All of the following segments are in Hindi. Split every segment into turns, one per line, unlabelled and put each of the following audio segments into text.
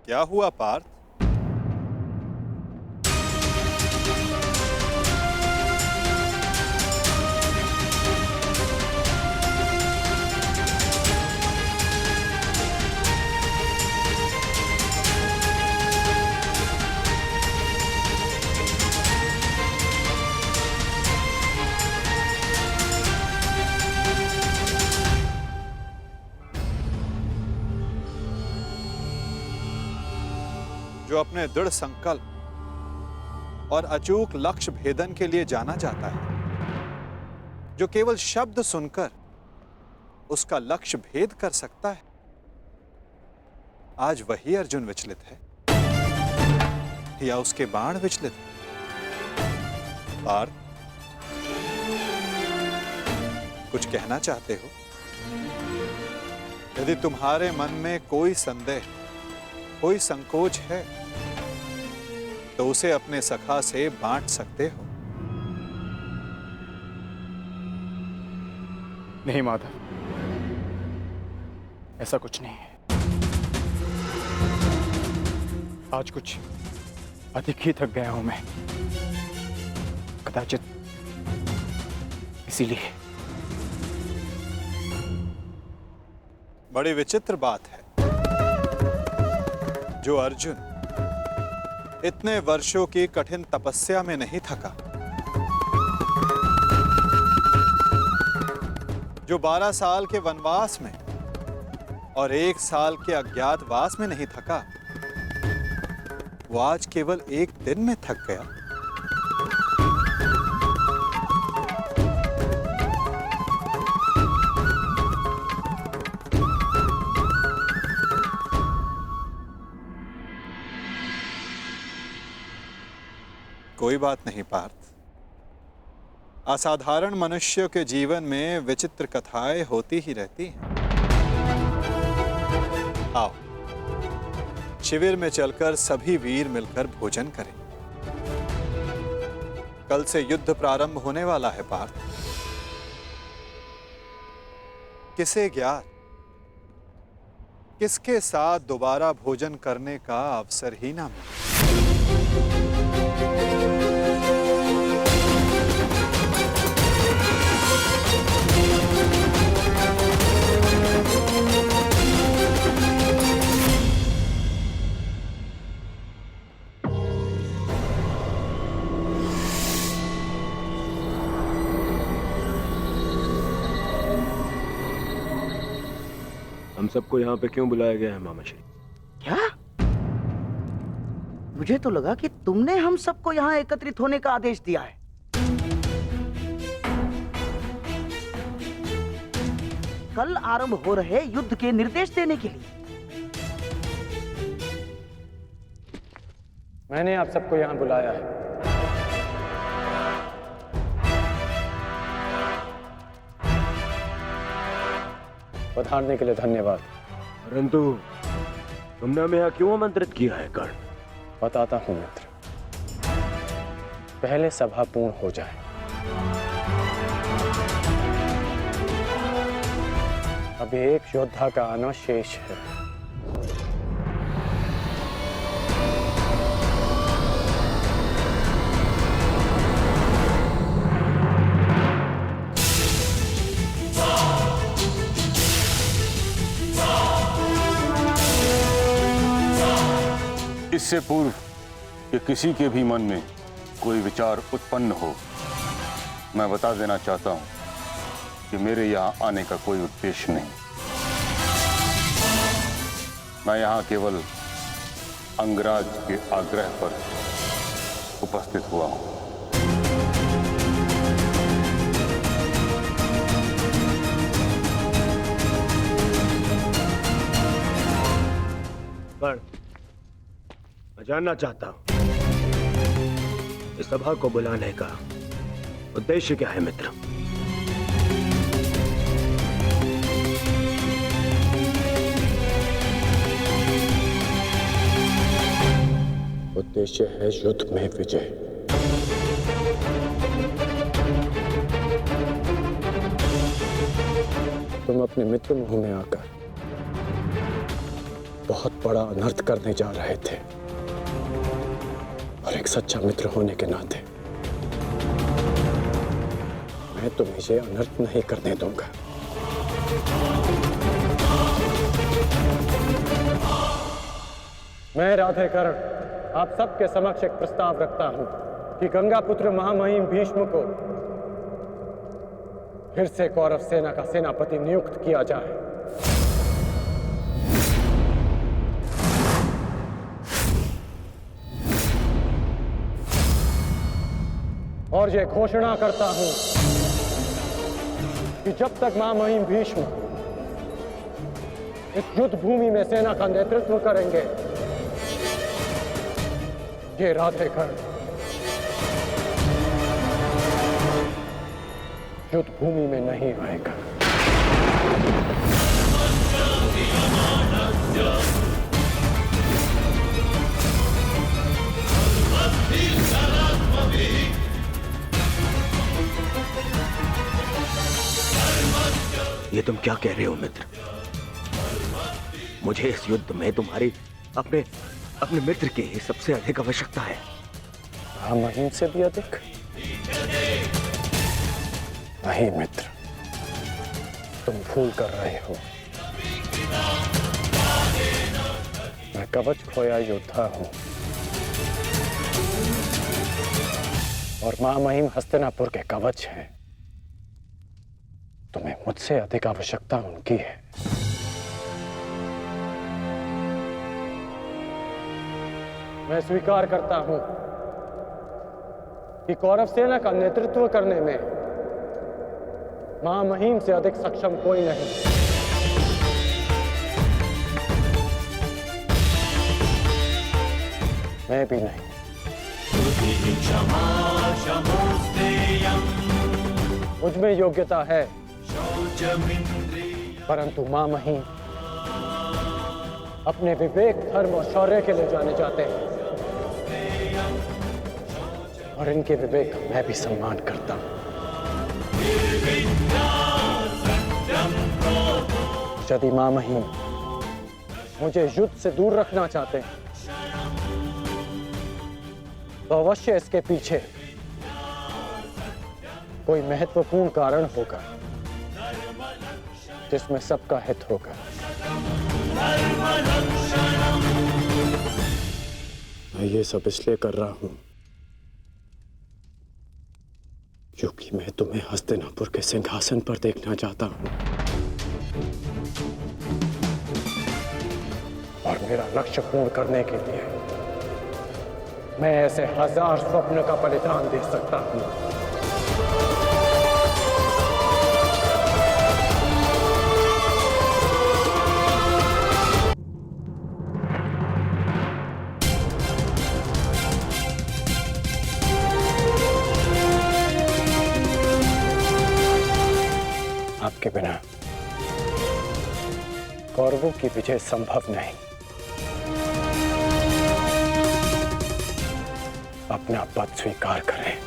क्या हुआ पार्थ? जो अपने दृढ़ संकल्प और अचूक लक्ष्य भेदन के लिए जाना जाता है, जो केवल शब्द सुनकर उसका लक्ष्य भेद कर सकता है, आज वही अर्जुन विचलित है या उसके बाण विचलित है? पार्थ, कुछ कहना चाहते हो? यदि तुम्हारे मन में कोई संदेह, कोई संकोच है, तो उसे अपने सखा से बांट सकते हो।
नहीं माधव, ऐसा कुछ नहीं है। आज कुछ अधिक ही थक गया हूं मैं, कदाचित इसीलिए।
बड़ी विचित्र बात है, जो अर्जुन इतने वर्षों की कठिन तपस्या में नहीं थका, जो 12 साल के वनवास में और 1 साल के अज्ञातवास में नहीं थका, वो आज केवल एक दिन में थक गया। कोई बात नहीं पार्थ, असाधारण मनुष्यों के जीवन में विचित्र कथाएं होती ही रहती हैं। आओ, शिविर में चलकर सभी वीर मिलकर भोजन करें। कल से युद्ध प्रारंभ होने वाला है पार्थ। किसे ज्ञात किसके साथ दोबारा भोजन करने का अवसर ही ना मिले।
हम सबको यहाँ पे क्यों बुलाया गया है मामाश्री?
क्या? मुझे तो लगा कि तुमने हम सबको यहाँ एकत्रित होने का आदेश दिया है। कल आरंभ हो रहे युद्ध के निर्देश देने के लिए।
मैंने आप सबको यहाँ बुलाया है। पधारने के लिए धन्यवाद।
परंतु तुमने हमें यहाँ क्यों आमंत्रित किया है कर्ण?
बताता हूं मित्र, पहले सभा पूर्ण हो जाए। अभी एक योद्धा का आना शेष है।
इससे पूर्व कि किसी के भी मन में कोई विचार उत्पन्न हो, मैं बता देना चाहता हूं कि मेरे यहाँ आने का कोई उद्देश्य नहीं। मैं यहाँ केवल अंगराज के आग्रह पर उपस्थित हुआ हूं।
कर्ण, मैं जानना चाहता हूं इस सभा को बुलाने का उद्देश्य क्या है मित्र?
उद्देश्य है युद्ध में विजय। तुम अपने मित्र मुंह में आकर बहुत बड़ा अनर्थ करने जा रहे थे, और एक सच्चा मित्र होने के नाते मैं तुम्हें ये अनर्थ नहीं करने दूंगा। मैं राधेकर्ण आप सबके समक्ष एक प्रस्ताव रखता हूं कि गंगा पुत्र महामहिम भीष्म को फिर से कौरव सेना का सेनापति नियुक्त किया जाए। और ये घोषणा करता हूं कि जब तक महामहिम भीष्म इस युद्ध भूमि में सेना का नेतृत्व करेंगे, ये राधेकर्ण युद्ध भूमि में नहीं आएगा।
ये तुम क्या कह रहे हो मित्र? मुझे इस युद्ध में तुम्हारी अपने मित्र की ही सबसे अधिक आवश्यकता है।
महामहिम से भी अधिक? नहीं मित्र, तुम भूल कर रहे हो। मैं कवच खोया योद्धा हूं और महामहिम हस्तिनापुर के कवच हैं। तुम्हें मुझसे अधिक आवश्यकता उनकी है। मैं स्वीकार करता हूं कि कौरव सेना का नेतृत्व करने में महामहिम से अधिक सक्षम कोई नहीं। मैं भी नहीं। मुझ में योग्यता है, परंतु महामहिम अपने विवेक, धर्म और शौर्य के लिए जाने जाते हैं, और इनके विवेक का मैं भी सम्मान करता हूं। यदि महामहिम मुझे युद्ध से दूर रखना चाहते हैं, तो अवश्य इसके पीछे कोई महत्वपूर्ण कारण होगा जिसमें सबका हित होगा। मैं ये सब इसलिए कर रहा हूं क्योंकि मैं तुम्हें हस्तिनापुर के सिंहासन पर देखना चाहता हूं, और मेरा लक्ष्य पूर्ण करने के लिए मैं ऐसे 1000 स्वप्न का बलिदान दे सकता हूं। आपके बिना कौरवों की विजय संभव नहीं। अपना पद स्वीकार करें।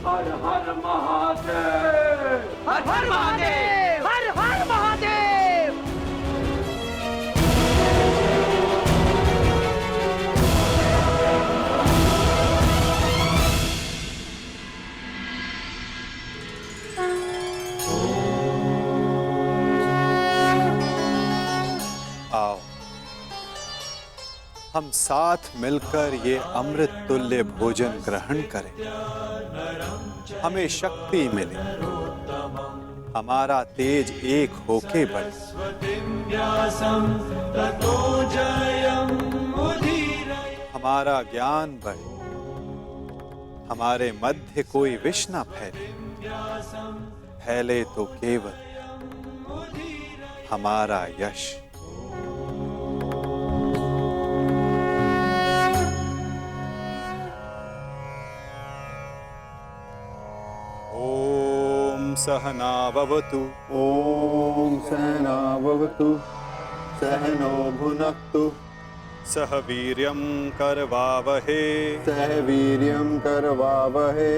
हर हर महादेव! हर हर महादेव! हर हर महादेव!
आओ, हम साथ मिलकर ये अमृत तुल्य भोजन ग्रहण करें। हमें शक्ति मिले, हमारा तेज एक होके बढ़े। हमारा ज्ञान बढ़े, हमारे मध्य कोई विष न फैले। फैले तो केवल हमारा यश। सहना भवतु।
ओम सहना भवतु
सहनो भुनक्तु
सह वीर्यं करवावहे
सह वीर्यं करवावहे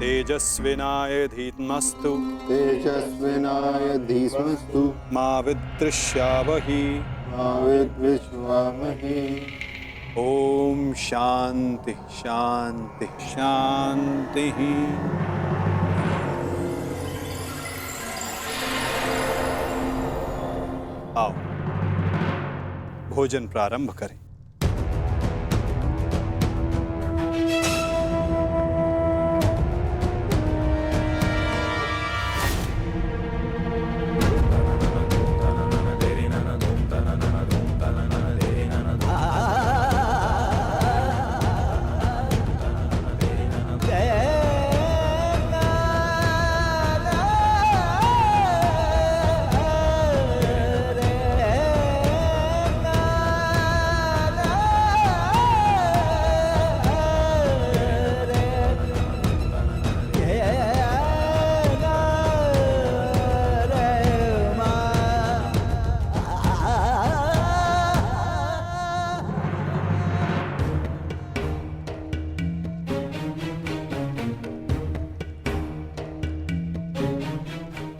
तेजस्विनाय धीमस्तु
तेजस्विनाय धीमस्तु
मा विद्विषावहि
मा विद्विषावहे।
ओम शांति शांति शांति। आओ भोजन प्रारंभ करें।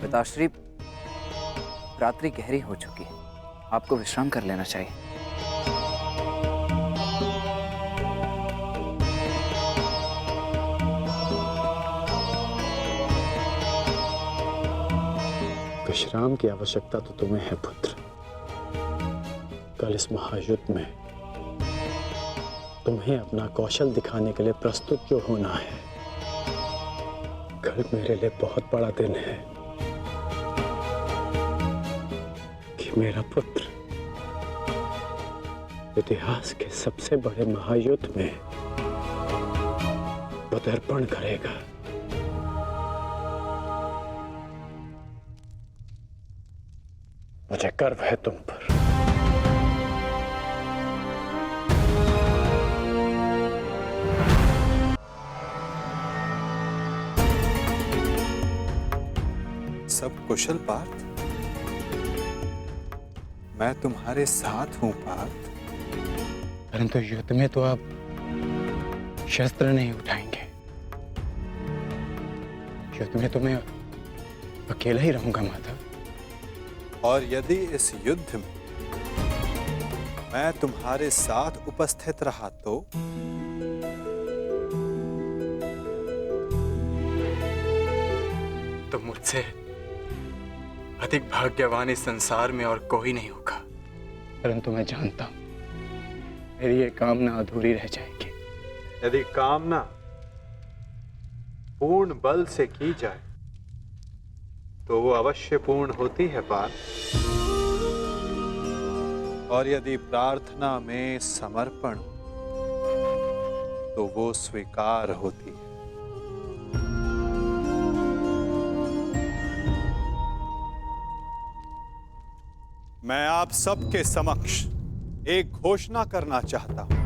पिताश्री, रात्रि गहरी हो चुकी है, आपको विश्राम कर लेना चाहिए।
विश्राम की आवश्यकता तो तुम्हें है पुत्र। कल इस महायुद्ध में तुम्हें अपना कौशल दिखाने के लिए प्रस्तुत जो होना है। कल मेरे लिए बहुत बड़ा दिन है कि मेरा पुत्र इतिहास के सबसे बड़े महायुद्ध में पदार्पण करेगा। मुझे गर्व है तुम पर।
सब कुशल पार्थ? मैं तुम्हारे साथ हूं पार्थ।
परंतु युद्ध में तो आप शस्त्र नहीं उठाएंगे। युद्ध में तो मैं अकेला ही रहूंगा माधव।
और यदि इस युद्ध में मैं तुम्हारे साथ उपस्थित रहा
तो मुझसे अधिक भाग्यवान इस संसार में और कोई नहीं होगा। परंतु मैं जानता हूं मेरी ये कामना अधूरी रह जाएगी।
यदि कामना पूर्ण बल से की जाए तो वो अवश्य पूर्ण होती है पार्थ। और यदि प्रार्थना में समर्पण तो वो स्वीकार होती है। मैं आप सबके समक्ष एक घोषणा करना चाहता हूं।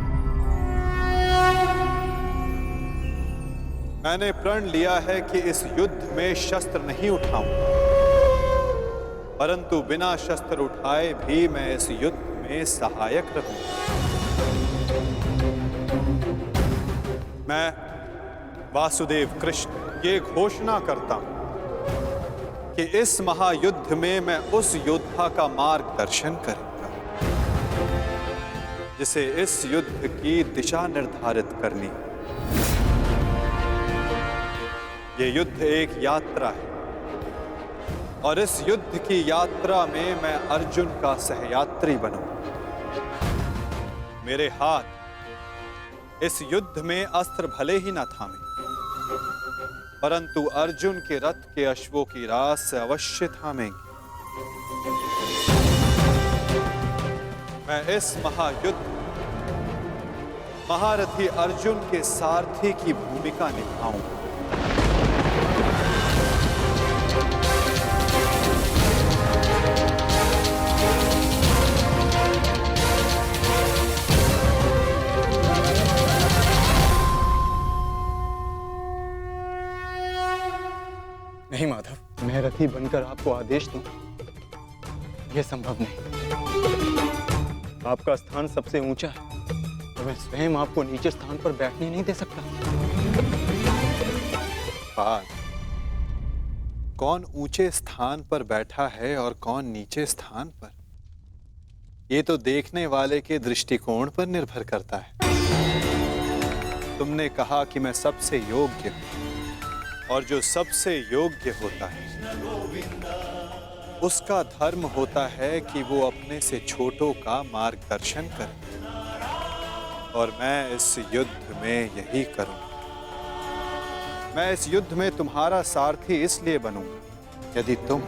मैंने प्रण लिया है कि इस युद्ध में शस्त्र नहीं उठाऊंगा, परंतु बिना शस्त्र उठाए भी मैं इस युद्ध में सहायक रहूंगा। मैं वासुदेव कृष्ण ये घोषणा करता हूं कि इस महायुद्ध में मैं उस योद्धा का मार्गदर्शन करूंगा जिसे इस युद्ध की दिशा निर्धारित करनी है। ये युद्ध एक यात्रा है और इस युद्ध की यात्रा में मैं अर्जुन का सहयात्री बनूंगा। मेरे हाथ इस युद्ध में अस्त्र भले ही न थामे, परंतु अर्जुन के रथ के अश्वों की रास से अवश्य थामेंगे। मैं इस महायुद्ध महारथी अर्जुन के सारथी की भूमिका निभाऊंगा।
नहीं माधव, मैं रथी बनकर आपको आदेश दूं यह संभव नहीं। आपका स्थान सबसे ऊंचा है और मैं स्वयं आपको नीचे स्थान पर बैठने नहीं दे सकता।
पाल, कौन ऊंचे स्थान पर बैठा है और कौन नीचे स्थान पर, ये तो देखने वाले के दृष्टिकोण पर निर्भर करता है। तुमने कहा कि मैं सबसे योग्य हूं, और जो सबसे योग्य होता है उसका धर्म होता है कि वो अपने से छोटों का मार्गदर्शन करे, और मैं इस युद्ध में यही करूंगा। मैं इस युद्ध में तुम्हारा सारथी इसलिए बनूंगा, यदि तुम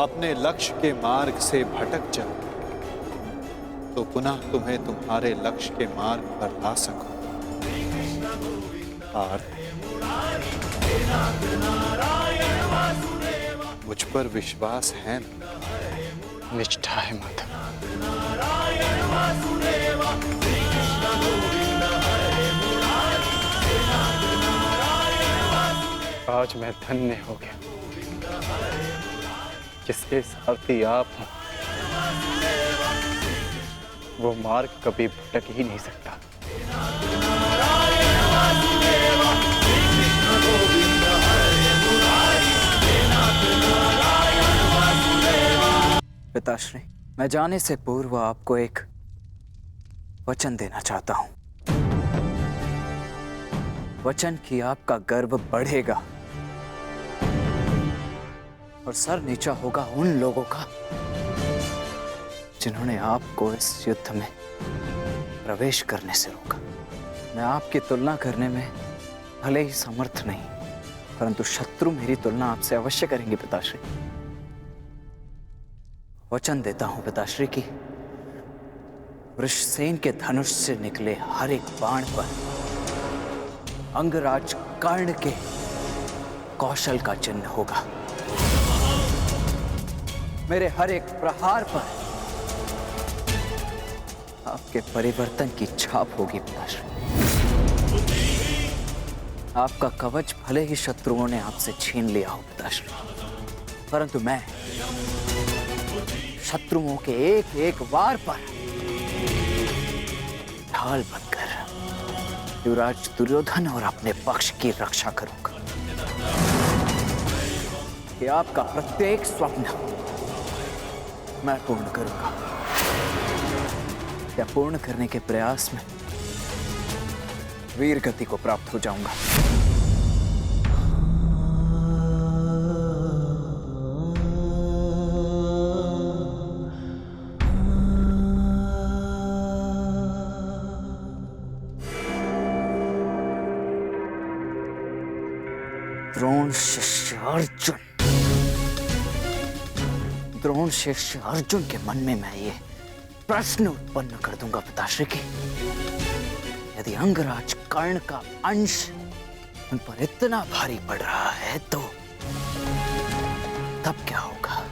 अपने लक्ष्य के मार्ग से भटक जाओ तो पुनः तुम्हें तुम्हारे लक्ष्य के मार्ग पर ला सकूं। मुझ पर विश्वास है ना?
निष्ठा है माधव। आज मैं धन्य हो गया जिसके सारथी आप हो। वो मार्ग कभी भटक ही नहीं सकता।
पिताश्री, मैं जाने से पूर्व आपको एक वचन देना चाहता हूं। वचन कि आपका गर्व बढ़ेगा और सर नीचा होगा उन लोगों का जिन्होंने आपको इस युद्ध में प्रवेश करने से रोका। मैं आपकी तुलना करने में भले ही समर्थ नहीं, परंतु शत्रु मेरी तुलना आपसे अवश्य करेंगे पिताश्री। वचन देता हूं पिताश्री की वृषसेन के धनुष से निकले हर एक बाण पर अंगराज कर्ण के कौशल का चिन्ह होगा। मेरे हर एक प्रहार पर आपके परिवर्तन की छाप होगी पिताश्री। आपका कवच भले ही शत्रुओं ने आपसे छीन लिया हो पिताश्री, परंतु मैं शत्रुओं के एक एक वार पर ढाल बनकर युवराज दुर्योधन और अपने पक्ष की रक्षा करूंगा। कि आपका प्रत्येक स्वप्न मैं पूर्ण करूंगा। या पूर्ण करने के प्रयास में वीर गति को प्राप्त हो जाऊंगा। द्रोण शिष्य अर्जुन, द्रोण शिष्य अर्जुन के मन में मैं ये प्रश्न उत्पन्न कर दूंगा पिताश्री की, यदि अंगराज कर्ण का अंश उन पर इतना भारी पड़ रहा है तो तब क्या होगा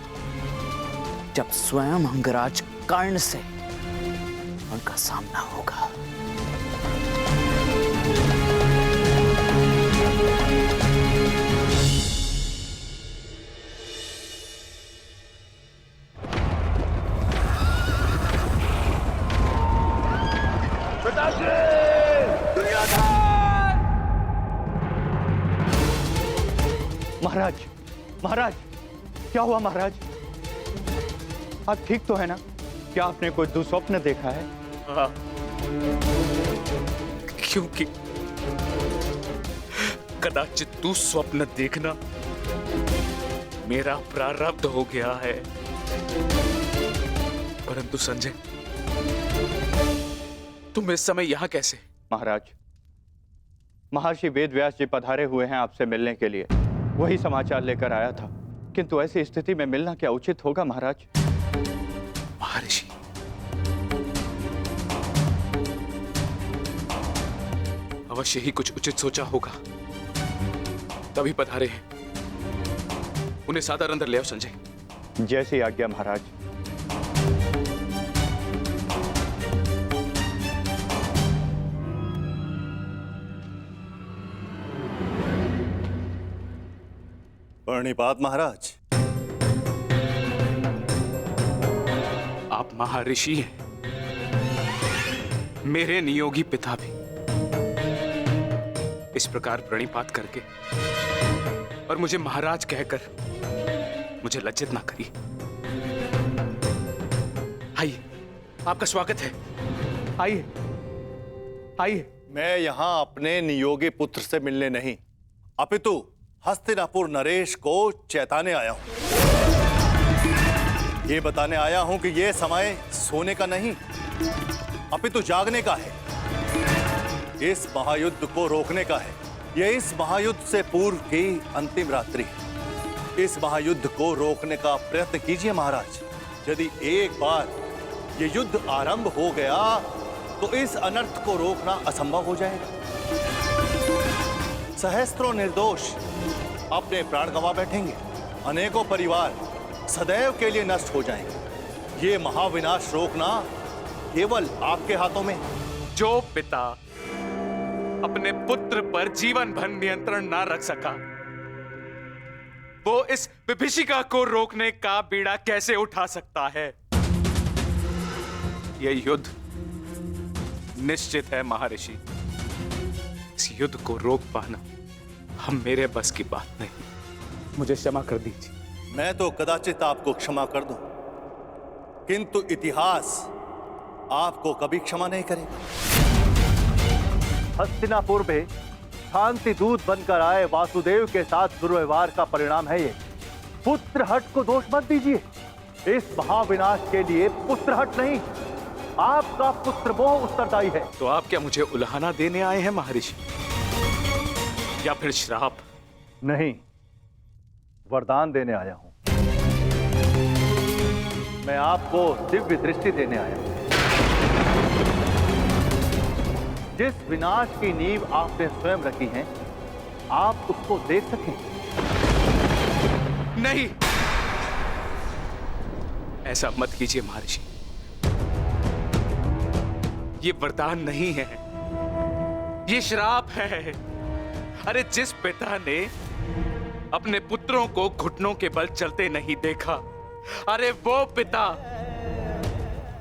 जब स्वयं अंगराज कर्ण से उनका सामना होगा।
महाराज, महाराज, क्या हुआ महाराज? आप ठीक तो है ना? क्या आपने कोई दुस्वप्न देखा है? हाँ।
क्योंकि कदाचित दुस्वप्न देखना मेरा प्रारब्ध हो गया है। परंतु संजय, तुम इस समय यहां कैसे?
महाराज, महर्षि वेदव्यास जी पधारे हुए हैं आपसे मिलने के लिए। वही समाचार लेकर आया था, किंतु ऐसी स्थिति में मिलना क्या उचित होगा महाराज?
महर्षि, अवश्य ही कुछ उचित सोचा होगा, तभी पधारे हैं। उन्हें सादर अंदर ले आओ संजय।
जैसी आज्ञा महाराज।
प्रणिपात महाराज।
महर्षि हैं, मेरे नियोगी पिता भी इस प्रकार प्रणिपात करके और मुझे महाराज कहकर मुझे लज्जित ना करिए। आइए, आपका स्वागत है। आइए आइए।
मैं यहां अपने नियोगी पुत्र से मिलने नहीं, अपितु हस्तिनापुर नरेश को चेताने आया हूं। ये बताने आया हूं कि ये समय सोने का नहीं, अपितु जागने का है। इस महायुद्ध को रोकने का है। यह इस महायुद्ध से पूर्व की अंतिम रात्रि है। इस महायुद्ध को रोकने का प्रयत्न कीजिए महाराज। यदि एक बार ये युद्ध आरंभ हो गया तो इस अनर्थ को रोकना असंभव हो जाएगा। सहस्त्रों निर्दोष अपने प्राण गंवा बैठेंगे, अनेकों परिवार सदैव के लिए नष्ट हो जाएंगे। ये महाविनाश रोकना केवल आपके हाथों में।
जो पिता अपने पुत्र पर जीवन भर नियंत्रण ना रख सका, वो इस विभीषिका को रोकने का बीड़ा कैसे उठा सकता है? यह युद्ध निश्चित है महर्षि। इस युद्ध को रोक पाना हम मेरे बस की बात नहीं। मुझे क्षमा कर दीजिए।
मैं तो कदाचित आपको क्षमा कर दूं, किंतु इतिहास आपको कभी क्षमा नहीं करेगा।
हस्तिनापुर में शांति दूत बनकर आए वासुदेव के साथ दुर्व्यवहार का परिणाम है ये। पुत्रहट को दोष मत दीजिए। इस महाविनाश के लिए पुत्रहट नहीं, आपका पुत्र मोह उत्तरदायी है।
तो आप क्या मुझे उल्हाना देने आए हैं महर्षि, या फिर श्राप?
नहीं, वरदान देने आया हूं। मैं आपको दिव्य दृष्टि देने आया हूं। जिस विनाश की नींव आपने स्वयं रखी है, आप उसको देख सकें।
नहीं, ऐसा मत कीजिए महर्षि। ये वरदान नहीं है, ये श्राप है। अरे जिस पिता ने अपने पुत्रों को घुटनों के बल चलते नहीं देखा, अरे वो पिता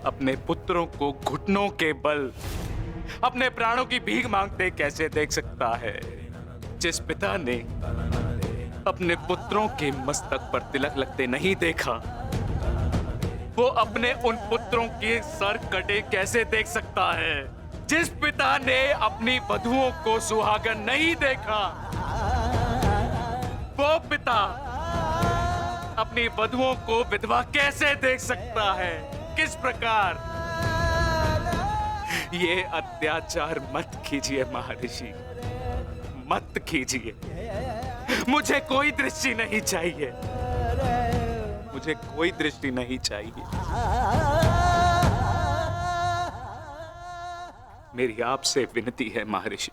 अपने पुत्रों को घुटनों के बल अपने प्राणों की भीख मांगते कैसे देख सकता है? जिस पिता ने अपने पुत्रों के मस्तक पर तिलक लगते नहीं देखा, वो अपने उन पुत्रों के सर कटे कैसे देख सकता है? जिस पिता ने अपनी वधुओं को सुहागन नहीं देखा, वो पिता अपनी वधुओं को विधवा कैसे देख सकता है? किस प्रकार? ये अत्याचार मत कीजिए महर्षि, मत कीजिए। मुझे कोई दृष्टि नहीं चाहिए, मुझे कोई दृष्टि नहीं चाहिए। मेरी आपसे विनती है महर्षि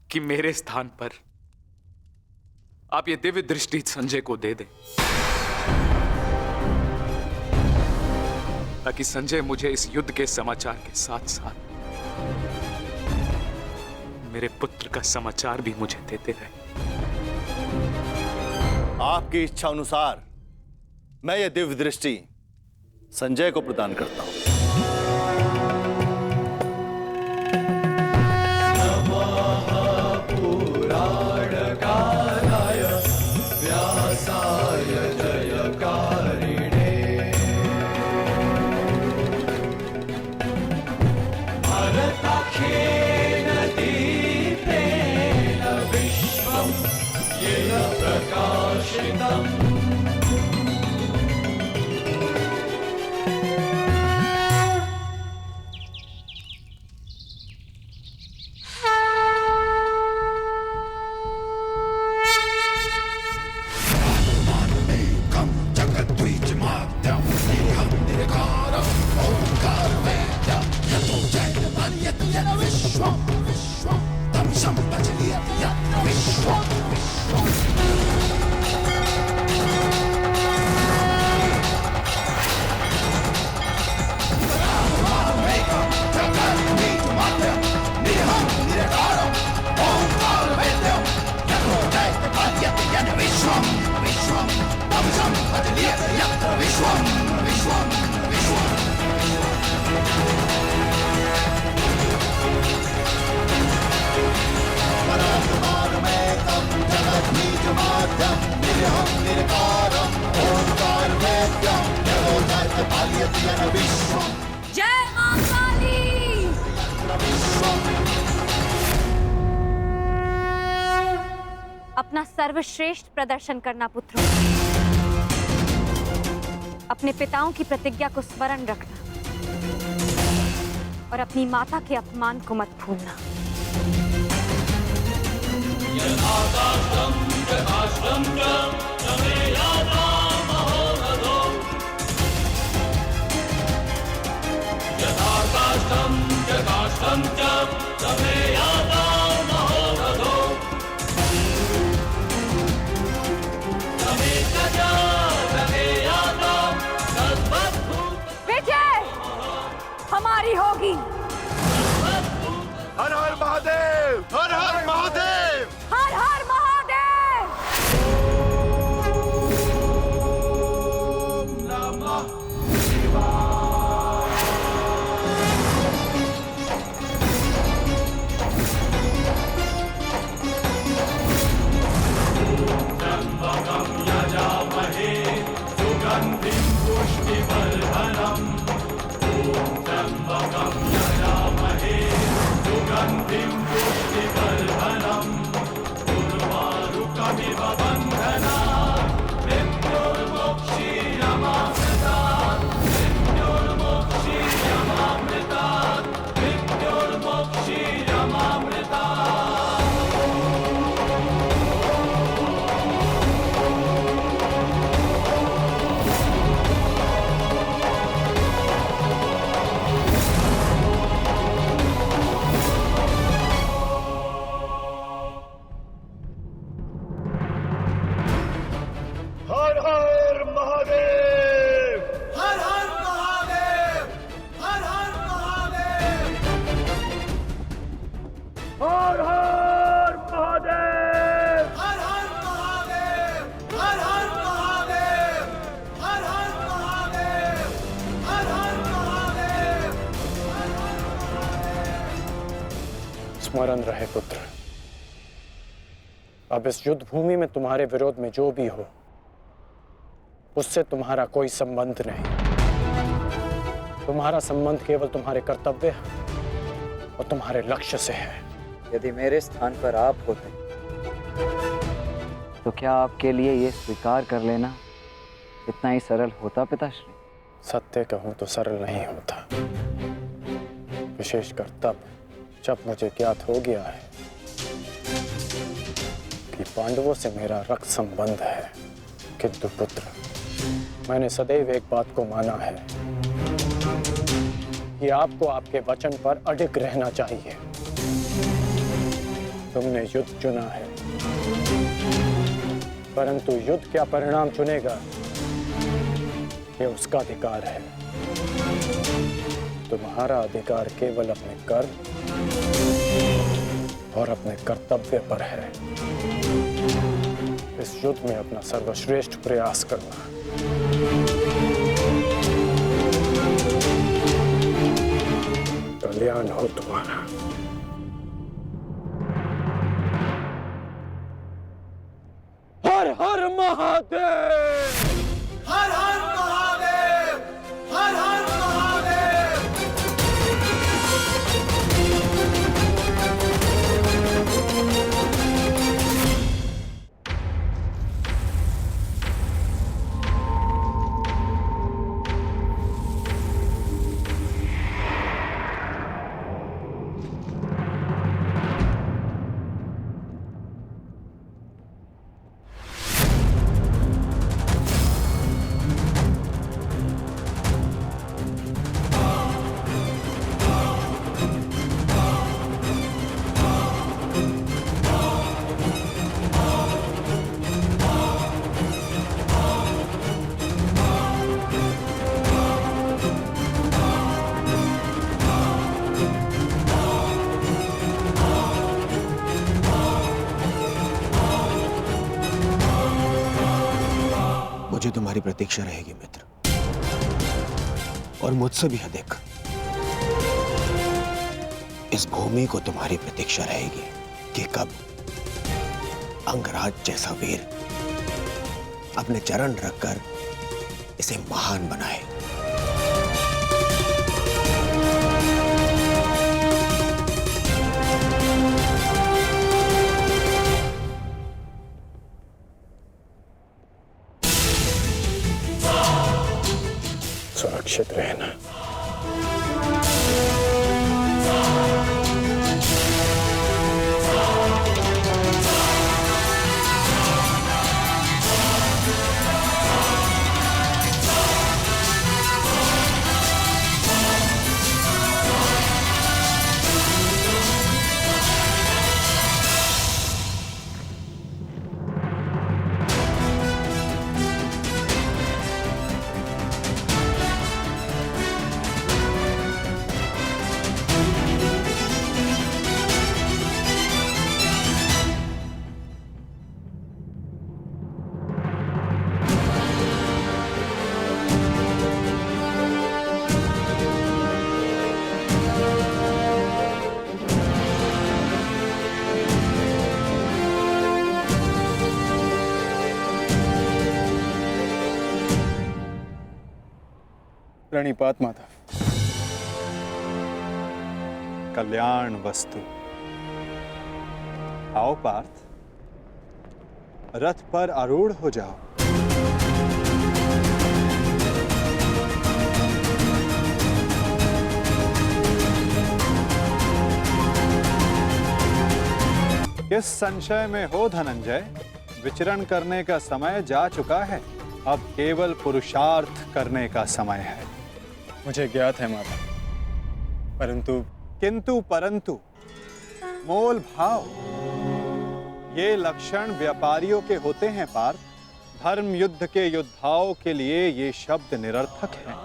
कि मेरे स्थान पर आप ये दिव्य दृष्टि संजय को दे दें, ताकि संजय मुझे इस युद्ध के समाचार के साथ साथ मेरे पुत्र का समाचार भी मुझे देते रहे।
आपकी इच्छा अनुसार मैं ये दिव्य दृष्टि संजय को प्रदान करता हूं।
जय मां काली। अपना सर्वश्रेष्ठ प्रदर्शन करना पुत्रों। अपने पिताओं की प्रतिज्ञा को स्मरण रखना और अपनी माता के अपमान को मत भूलना। विजय हमारी होगी।
हर हर महादेव, हर हर महादेव,
हर हर महादेव।
हर हर महादेव, हर हर महादेव, हर हर महादेव, हर हर महादेव, हर हर महादेव, हर हर महादेव, हर हर महादेव, हर हर महादेव।
स्मरण रहे पुत्र, अब इस युद्ध भूमि में तुम्हारे विरोध में जो भी हो उससे तुम्हारा कोई संबंध नहीं। तुम्हारा संबंध केवल तुम्हारे कर्तव्य और तुम्हारे लक्ष्य से है।
यदि मेरे स्थान पर आप होते तो क्या आपके लिए ये स्वीकार कर लेना इतना ही सरल होता पिताश्री?
सत्य कहूं तो सरल नहीं होता, विशेषकर तब जब मुझे ज्ञात हो गया है कि पांडवों से मेरा रक्त संबंध है। किंतु पुत्र, मैंने सदैव एक बात को माना है कि आपको आपके वचन पर अडिग रहना चाहिए। तुमने युद्ध चुना है, परंतु युद्ध क्या परिणाम चुनेगा ये उसका अधिकार है। तुम्हारा अधिकार केवल अपने कर्म और अपने कर्तव्य पर है। इस युद्ध में अपना सर्वश्रेष्ठ प्रयास करना। कल्याण हो तुम्हारा। हर हर महादेव,
हर हर महादेव, हर हर महादेव।
मुझे तुम्हारी प्रतीक्षा रहेगी मित्र, और मुझसे भी अधिक इस भूमि को तुम्हारी प्रतीक्षा रहेगी कि कब अंगराज जैसा वीर अपने चरण रखकर इसे महान बनाए। सुरक्षित रहना।
प्रणिपात माता।
कल्याण वस्तु। आओ पार्थ, रथ पर आरूढ़ हो जाओ। किस संशय में हो धनंजय, विचरण करने का समय जा चुका है, अब केवल पुरुषार्थ करने का समय है।
मुझे ज्ञात है माता, परंतु
किंतु परंतु मोल भाव, ये लक्षण व्यापारियों के होते हैं पार्थ। धर्म युद्ध के योद्धाओं के लिए ये शब्द निरर्थक हैं।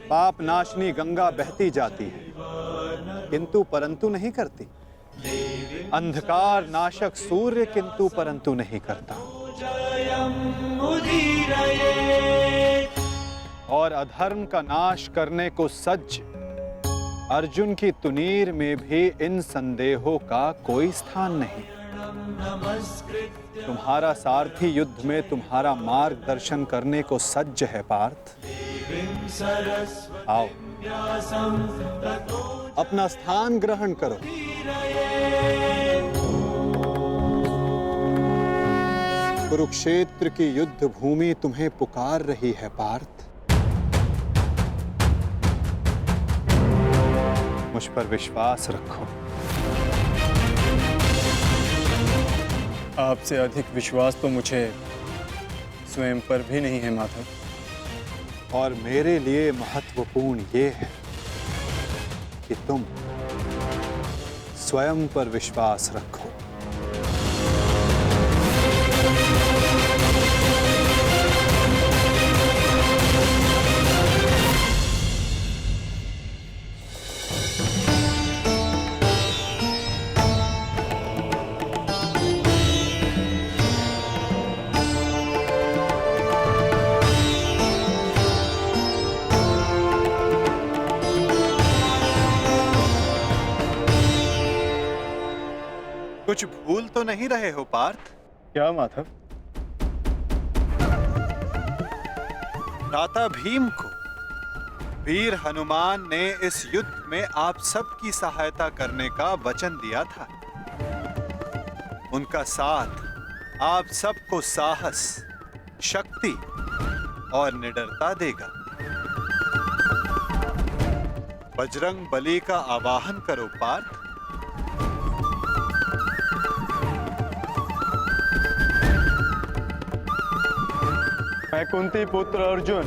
पाप नाशनी गंगा बहती जाती है, किंतु परंतु नहीं करती। अंधकार नाशक सूर्य किंतु परंतु नहीं करता। और अधर्म का नाश करने को सज्ज अर्जुन की तुनीर में भी इन संदेहों का कोई स्थान नहीं। तुम्हारा सारथी युद्ध में तुम्हारा मार्गदर्शन करने को सज्ज है पार्थ। आओ, अपना स्थान ग्रहण करो। कुरुक्षेत्र की युद्ध भूमि तुम्हें पुकार रही है पार्थ। मुझ पर विश्वास रखो।
आपसे अधिक विश्वास तो मुझे स्वयं पर भी नहीं है माधव।
और मेरे लिए महत्वपूर्ण ये है कि तुम स्वयं पर विश्वास रखो। कुछ भूल तो नहीं रहे हो पार्थ?
क्या माधव?
भ्राता भीम को वीर हनुमान ने इस युद्ध में आप सबकी सहायता करने का वचन दिया था। उनका साथ आप सबको साहस, शक्ति और निडरता देगा। बजरंग बली का आवाहन करो पार्थ।
मैं कुंती पुत्र अर्जुन,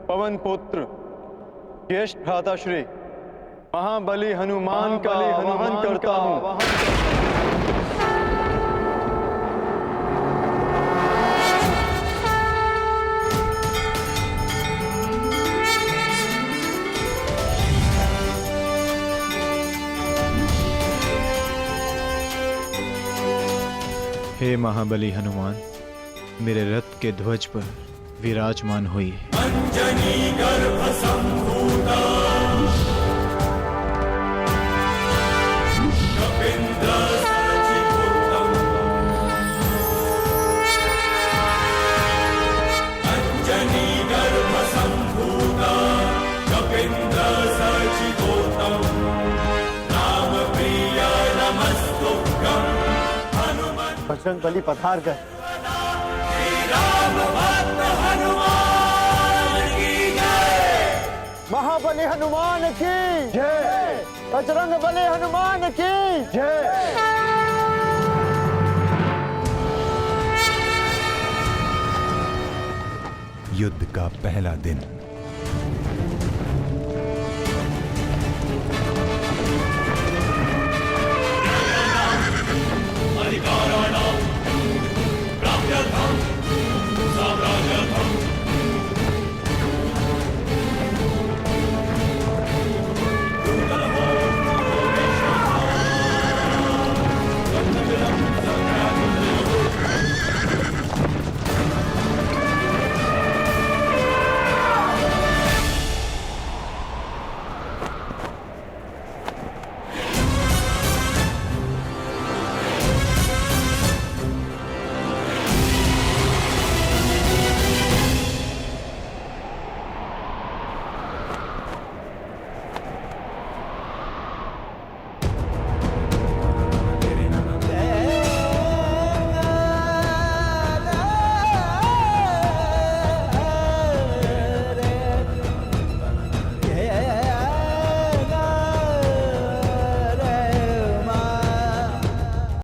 पवन पुत्र, ज्येष्ठ भ्राताश्री महाबली हनुमान का आवाहन करता हूँ।
हे महाबली हनुमान, मेरे रथ के ध्वज पर विराजमान होइए। अंजनी गर्भ संभूता कपिंद्र सचिपुत्रम
बजरंग बली पधार गए। महाबली हनुमान की जय, बजरंग बली हनुमान की जय।
युद्ध का पहला दिन